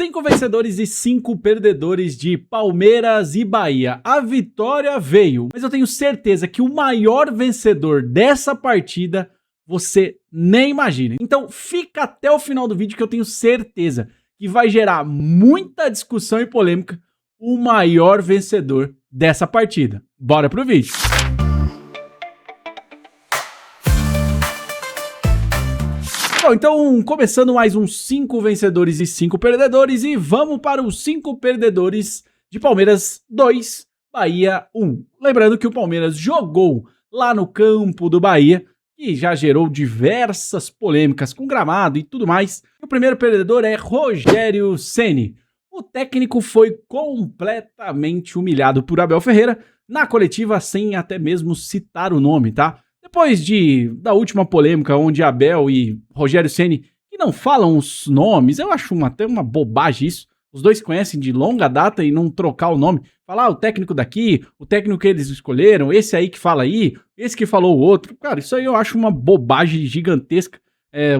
5 vencedores e 5 perdedores de Palmeiras e Bahia. A vitória veio, mas eu tenho certeza que o maior vencedor dessa partida você nem imagina. Então fica até o final do vídeo que eu tenho certeza que vai gerar muita discussão e polêmica o maior vencedor dessa partida. Bora pro vídeo. Bom, então começando mais uns 5 vencedores e 5 perdedores e vamos para os 5 perdedores de Palmeiras 2, Bahia 1. Lembrando que o Palmeiras jogou lá no campo do Bahia e já gerou diversas polêmicas com gramado e tudo mais. E o primeiro perdedor é Rogério Ceni. O técnico foi completamente humilhado por Abel Ferreira na coletiva sem até mesmo citar o nome, tá? Depois da última polêmica onde Abel e Rogério Ceni, que não falam os nomes, eu acho até uma bobagem isso. Os dois se conhecem de longa data e não trocar o nome. Falar o técnico daqui, o técnico que eles escolheram, esse aí que fala aí, esse que falou o outro. Cara, isso aí eu acho uma bobagem gigantesca.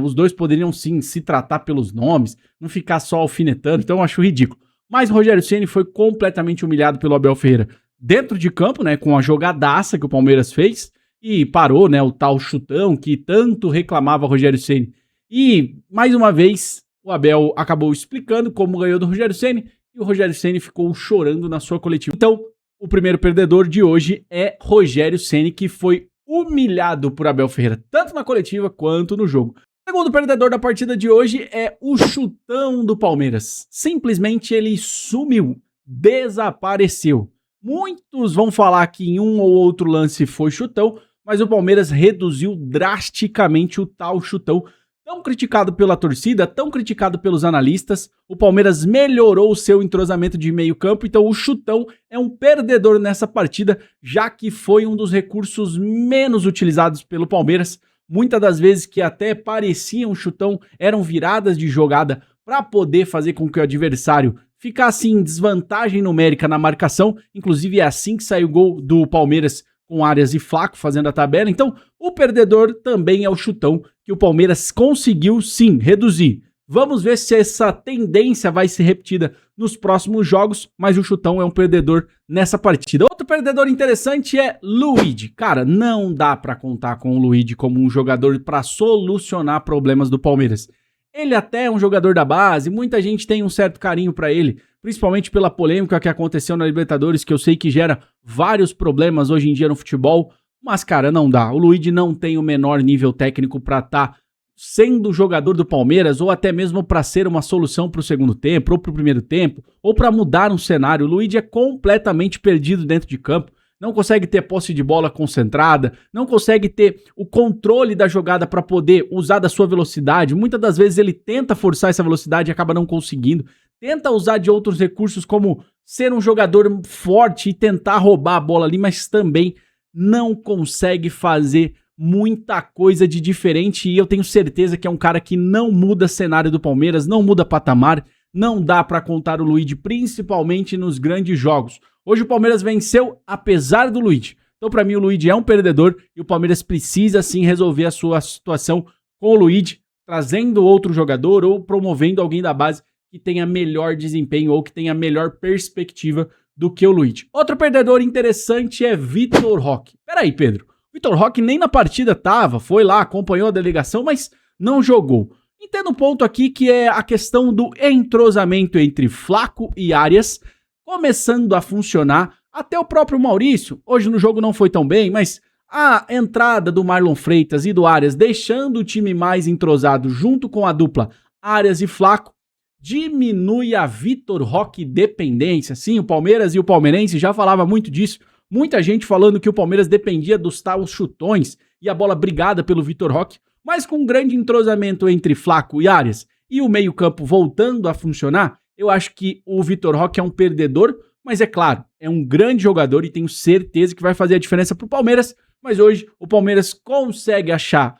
Os dois poderiam sim se tratar pelos nomes, não ficar só alfinetando, então eu acho ridículo. Mas Rogério Ceni foi completamente humilhado pelo Abel Ferreira dentro de campo, né, com a jogadaça que o Palmeiras fez. E parou, né, o tal chutão que tanto reclamava Rogério Ceni. E, mais uma vez, o Abel acabou explicando como ganhou do Rogério Ceni e o Rogério Ceni ficou chorando na sua coletiva. Então, o primeiro perdedor de hoje é Rogério Ceni, que foi humilhado por Abel Ferreira, tanto na coletiva quanto no jogo. O segundo perdedor da partida de hoje é o chutão do Palmeiras. Simplesmente ele sumiu, desapareceu. Muitos vão falar que em um ou outro lance foi chutão, mas o Palmeiras reduziu drasticamente o tal chutão, tão criticado pela torcida, tão criticado pelos analistas. O Palmeiras melhorou o seu entrosamento de meio campo, então o chutão é um perdedor nessa partida, já que foi um dos recursos menos utilizados pelo Palmeiras. Muitas das vezes que até pareciam um chutão, eram viradas de jogada para poder fazer com que o adversário ficasse em desvantagem numérica na marcação. Inclusive é assim que saiu o gol do Palmeiras com Arias e Flaco fazendo a tabela. Então, o perdedor também é o chutão, que o Palmeiras conseguiu sim reduzir. Vamos ver se essa tendência vai ser repetida nos próximos jogos, mas o chutão é um perdedor nessa partida. Outro perdedor interessante é Luiz. Cara, não dá para contar com o Luiz como um jogador para solucionar problemas do Palmeiras. Ele até é um jogador da base, muita gente tem um certo carinho pra ele, principalmente pela polêmica que aconteceu na Libertadores, que eu sei que gera vários problemas hoje em dia no futebol, mas cara, não dá. O Luiz não tem o menor nível técnico pra estar sendo jogador do Palmeiras, ou até mesmo pra ser uma solução pro segundo tempo, ou pro primeiro tempo, ou pra mudar um cenário. O Luiz é completamente perdido dentro de campo. Não consegue ter posse de bola concentrada, não consegue ter o controle da jogada para poder usar da sua velocidade. Muitas das vezes ele tenta forçar essa velocidade e acaba não conseguindo. Tenta usar de outros recursos como ser um jogador forte e tentar roubar a bola ali, mas também não consegue fazer muita coisa de diferente. E eu tenho certeza que é um cara que não muda cenário do Palmeiras, não muda patamar. Não dá para contar o Luiz, principalmente nos grandes jogos. Hoje o Palmeiras venceu apesar do Luiz. Então, para mim, o Luiz é um perdedor e o Palmeiras precisa sim resolver a sua situação com o Luiz, trazendo outro jogador ou promovendo alguém da base que tenha melhor desempenho ou que tenha melhor perspectiva do que o Luiz. Outro perdedor interessante é Vitor Roque. Peraí, Pedro. Vitor Roque nem na partida tava, foi lá, acompanhou a delegação, mas não jogou. Entendo um ponto aqui que é a questão do entrosamento entre Flaco e Arias começando a funcionar. Até o próprio Maurício, hoje no jogo não foi tão bem, mas a entrada do Marlon Freitas e do Arias deixando o time mais entrosado junto com a dupla Arias e Flaco diminui a Vitor Roque dependência. Sim, o Palmeiras e o palmeirense já falava muito disso. Muita gente falando que o Palmeiras dependia dos tais chutões e a bola brigada pelo Vitor Roque. Mas com um grande entrosamento entre Flaco e Arias e o meio-campo voltando a funcionar, eu acho que o Vitor Roque é um perdedor, mas é claro, é um grande jogador e tenho certeza que vai fazer a diferença pro Palmeiras. Mas hoje o Palmeiras consegue achar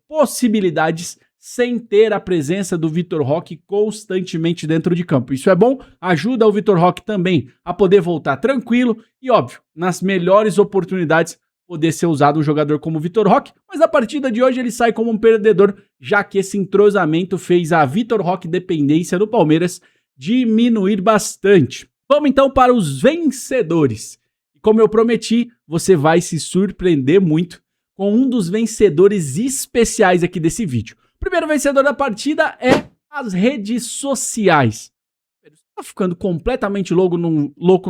possibilidades sem ter a presença do Vitor Roque constantemente dentro de campo. Isso é bom, ajuda o Vitor Roque também a poder voltar tranquilo e, óbvio, nas melhores oportunidades poder ser usado um jogador como o Vitor Roque, mas na partida de hoje ele sai como um perdedor, já que esse entrosamento fez a Vitor Roque dependência do Palmeiras diminuir bastante. Vamos então para os vencedores. E como eu prometi, você vai se surpreender muito com um dos vencedores especiais aqui desse vídeo. O primeiro vencedor da partida é as redes sociais. Você tá ficando completamente louco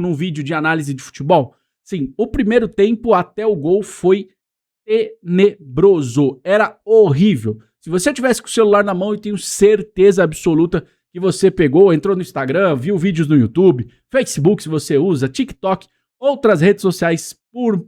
num vídeo de análise de futebol? Sim, o primeiro tempo até o gol foi tenebroso, era horrível. Se você tivesse com o celular na mão, eu tenho certeza absoluta que você pegou, entrou no Instagram, viu vídeos no YouTube, Facebook se você usa, TikTok, outras redes sociais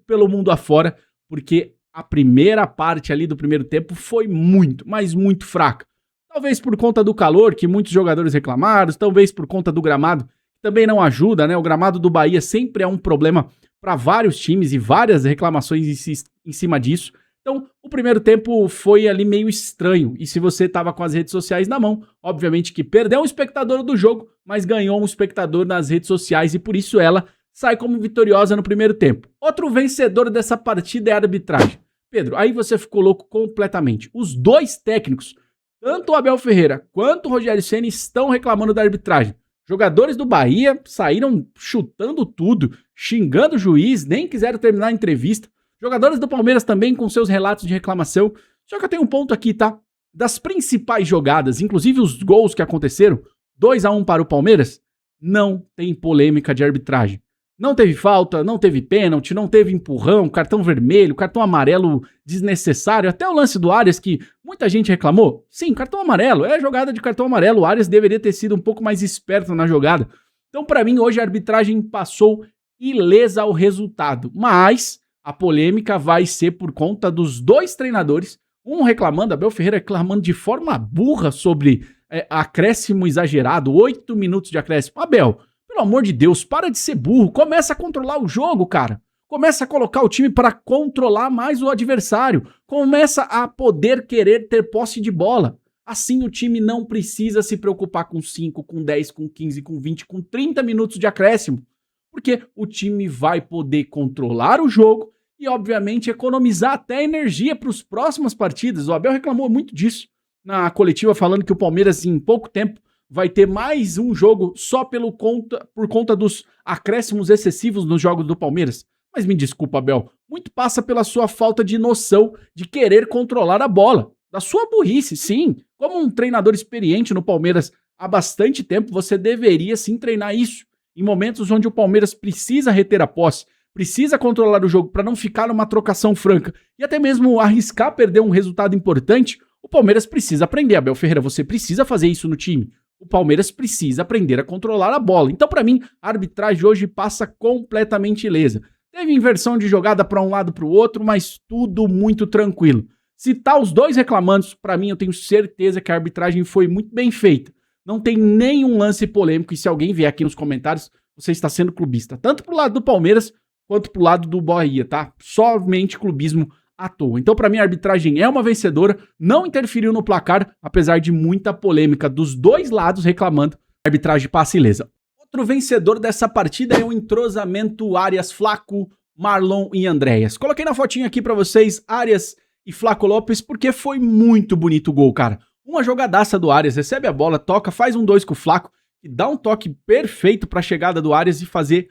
pelo mundo afora, porque a primeira parte ali do primeiro tempo foi muito, mas muito fraca. Talvez por conta do calor, que muitos jogadores reclamaram, talvez por conta do gramado, que também não ajuda, né? O gramado do Bahia sempre é um problema para vários times e várias reclamações em cima disso. Então, o primeiro tempo foi ali meio estranho. E se você estava com as redes sociais na mão, obviamente que perdeu um espectador do jogo, mas ganhou um espectador nas redes sociais e por isso ela sai como vitoriosa no primeiro tempo. Outro vencedor dessa partida é a arbitragem. Pedro, aí você ficou louco completamente. Os dois técnicos, tanto o Abel Ferreira quanto o Rogério Ceni, estão reclamando da arbitragem. Jogadores do Bahia saíram chutando tudo, xingando o juiz, nem quiseram terminar a entrevista. Jogadores do Palmeiras também com seus relatos de reclamação. Só que eu tenho um ponto aqui, tá? Das principais jogadas, inclusive os gols que aconteceram, 2-1 para o Palmeiras, não tem polêmica de arbitragem. Não teve falta, não teve pênalti, não teve empurrão, cartão vermelho, cartão amarelo desnecessário. Até o lance do Arias, que muita gente reclamou. Sim, cartão amarelo, é jogada de cartão amarelo. O Arias deveria ter sido um pouco mais esperto na jogada. Então, para mim, hoje a arbitragem passou ilesa ao resultado. Mas a polêmica vai ser por conta dos dois treinadores. Um reclamando, Abel Ferreira reclamando de forma burra sobre acréscimo exagerado, 8 minutos de acréscimo. Abel, pelo amor de Deus, para de ser burro, começa a controlar o jogo, cara. Começa a colocar o time para controlar mais o adversário. Começa a poder querer ter posse de bola. Assim o time não precisa se preocupar com 5, com 10, com 15, com 20, com 30 minutos de acréscimo. Porque o time vai poder controlar o jogo e, obviamente, economizar até energia para as próximas partidas. O Abel reclamou muito disso na coletiva, falando que o Palmeiras, em pouco tempo, vai ter mais um jogo só por conta dos acréscimos excessivos nos jogos do Palmeiras. Mas me desculpa, Abel, muito passa pela sua falta de noção de querer controlar a bola. Da sua burrice, sim. Como um treinador experiente no Palmeiras há bastante tempo, você deveria sim treinar isso. Em momentos onde o Palmeiras precisa reter a posse, precisa controlar o jogo para não ficar numa trocação franca e até mesmo arriscar perder um resultado importante, o Palmeiras precisa aprender. Abel Ferreira, você precisa fazer isso no time. O Palmeiras precisa aprender a controlar a bola. Então, para mim, a arbitragem hoje passa completamente ilesa. Teve inversão de jogada para um lado para o outro, mas tudo muito tranquilo. Se tá os dois reclamando, para mim, eu tenho certeza que a arbitragem foi muito bem feita. Não tem nenhum lance polêmico e se alguém vier aqui nos comentários, você está sendo clubista. Tanto pro lado do Palmeiras, quanto pro lado do Bahia, tá? Somente clubismo à toa. Então, para mim, a arbitragem é uma vencedora, não interferiu no placar, apesar de muita polêmica dos dois lados reclamando, a arbitragem passa ilesa. Outro vencedor dessa partida é o entrosamento Arias, Flaco, Marlon e Andréas. Coloquei na fotinha aqui para vocês, Arias e Flaco Lopes, porque foi muito bonito o gol, cara. Uma jogadaça do Arias, recebe a bola, toca, faz um 2 com o Flaco, e dá um toque perfeito para a chegada do Arias e fazer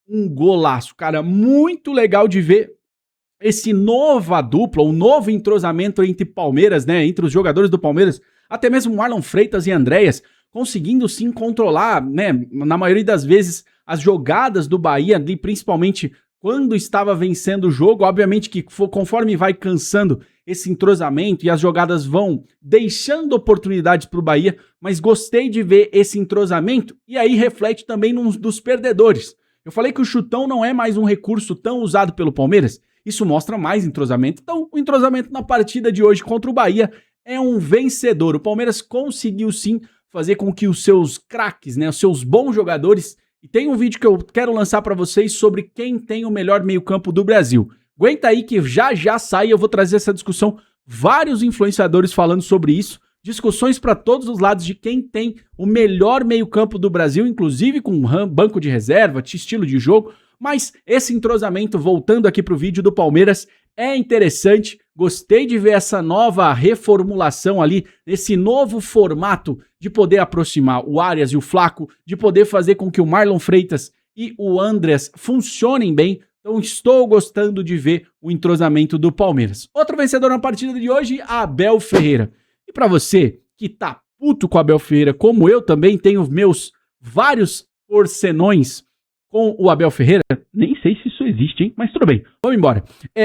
um golaço, cara. Muito legal de ver esse nova dupla, um novo entrosamento entre Palmeiras, né, entre os jogadores do Palmeiras, até mesmo Marlon Freitas e Andréas, conseguindo sim controlar, né, na maioria das vezes, as jogadas do Bahia, ali, principalmente quando estava vencendo o jogo. Obviamente que conforme vai cansando esse entrosamento e as jogadas vão deixando oportunidades para o Bahia, mas gostei de ver esse entrosamento e aí reflete também nos dos perdedores. Eu falei que o chutão não é mais um recurso tão usado pelo Palmeiras, isso mostra mais entrosamento. Então, o entrosamento na partida de hoje contra o Bahia é um vencedor. O Palmeiras conseguiu sim fazer com que os seus craques, né, os seus bons jogadores, e tem um vídeo que eu quero lançar para vocês sobre quem tem o melhor meio-campo do Brasil. Aguenta aí que já sai, eu vou trazer essa discussão, vários influenciadores falando sobre isso, discussões para todos os lados de quem tem o melhor meio-campo do Brasil, inclusive com banco de reserva, estilo de jogo, mas esse entrosamento, voltando aqui para o vídeo do Palmeiras, é interessante. Gostei de ver essa nova reformulação ali, esse novo formato de poder aproximar o Arias e o Flaco, de poder fazer com que o Marlon Freitas e o Andreas funcionem bem. Então estou gostando de ver o entrosamento do Palmeiras. Outro vencedor na partida de hoje, Abel Ferreira. E para você que tá puto com o Abel Ferreira, como eu também tenho meus vários porcenões com o Abel Ferreira, nem sei se isso existe, hein? Mas tudo bem, vamos embora.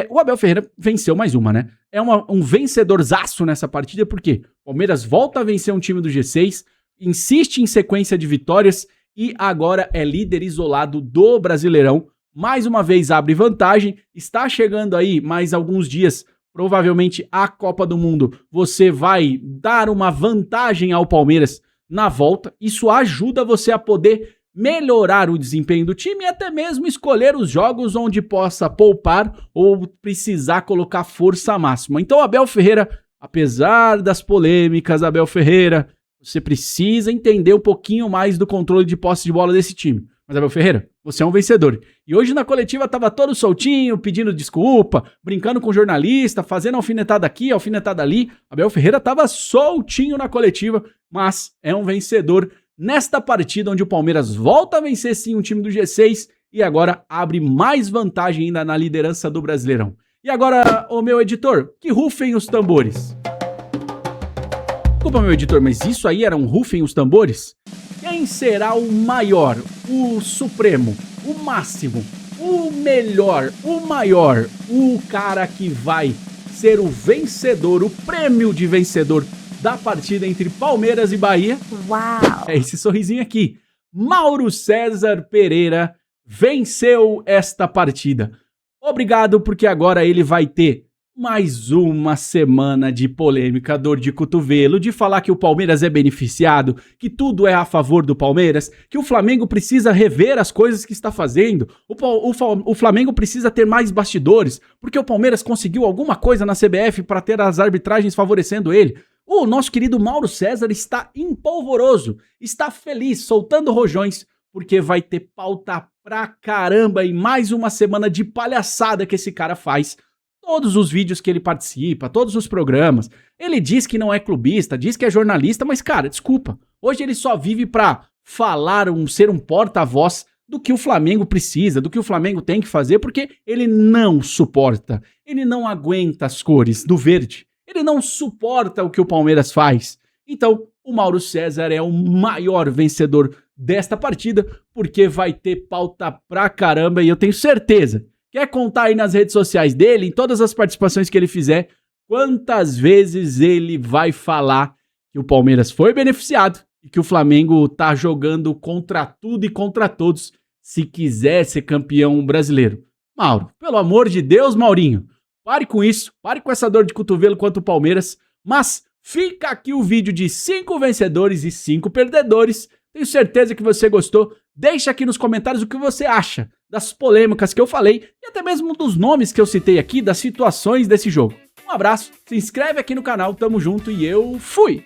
O Abel Ferreira venceu mais uma, né? É um vencedorzaço nessa partida, porque o Palmeiras volta a vencer um time do G6, insiste em sequência de vitórias e agora é líder isolado do Brasileirão. Mais uma vez abre vantagem, está chegando aí mais alguns dias, provavelmente a Copa do Mundo. Você vai dar uma vantagem ao Palmeiras na volta. Isso ajuda você a poder melhorar o desempenho do time e até mesmo escolher os jogos onde possa poupar ou precisar colocar força máxima. Então, Abel Ferreira, apesar das polêmicas, Abel Ferreira, você precisa entender um pouquinho mais do controle de posse de bola desse time. Mas, Abel Ferreira, você é um vencedor. E hoje na coletiva tava todo soltinho, pedindo desculpa, brincando com o jornalista, fazendo alfinetada aqui, alfinetada ali. Abel Ferreira tava soltinho na coletiva, mas é um vencedor nesta partida onde o Palmeiras volta a vencer sim um time do G6 e agora abre mais vantagem ainda na liderança do Brasileirão. E agora, ô meu editor, que rufem os tambores. Desculpa, meu editor, mas isso aí era um rufem os tambores? Quem será o maior, o supremo, o máximo, o melhor, o maior, o cara que vai ser o vencedor, o prêmio de vencedor da partida entre Palmeiras e Bahia? Uau! É esse sorrisinho aqui. Mauro César Pereira venceu esta partida. Obrigado, porque agora ele vai ter mais uma semana de polêmica, dor de cotovelo, de falar que o Palmeiras é beneficiado, que tudo é a favor do Palmeiras, que o Flamengo precisa rever as coisas que está fazendo, o Flamengo precisa ter mais bastidores, porque o Palmeiras conseguiu alguma coisa na CBF para ter as arbitragens favorecendo ele. O nosso querido Mauro César está empolvoroso, está feliz, soltando rojões, porque vai ter pauta pra caramba e mais uma semana de palhaçada que esse cara faz. Todos os vídeos que ele participa, todos os programas, ele diz que não é clubista, diz que é jornalista, mas cara, desculpa, hoje ele só vive pra falar, ser um porta-voz do que o Flamengo precisa, do que o Flamengo tem que fazer, porque ele não suporta, ele não aguenta as cores do verde, ele não suporta o que o Palmeiras faz. Então, o Mauro César é o maior vencedor desta partida, porque vai ter pauta pra caramba e eu tenho certeza. Quer contar aí nas redes sociais dele, em todas as participações que ele fizer, quantas vezes ele vai falar que o Palmeiras foi beneficiado e que o Flamengo tá jogando contra tudo e contra todos se quiser ser campeão brasileiro. Mauro, pelo amor de Deus, Maurinho, pare com isso, pare com essa dor de cotovelo quanto o Palmeiras, mas fica aqui o vídeo de 5 vencedores e 5 perdedores. Tenho certeza que você gostou. Deixa aqui nos comentários o que você acha das polêmicas que eu falei e até mesmo dos nomes que eu citei aqui, das situações desse jogo. Um abraço, se inscreve aqui no canal, tamo junto e eu fui!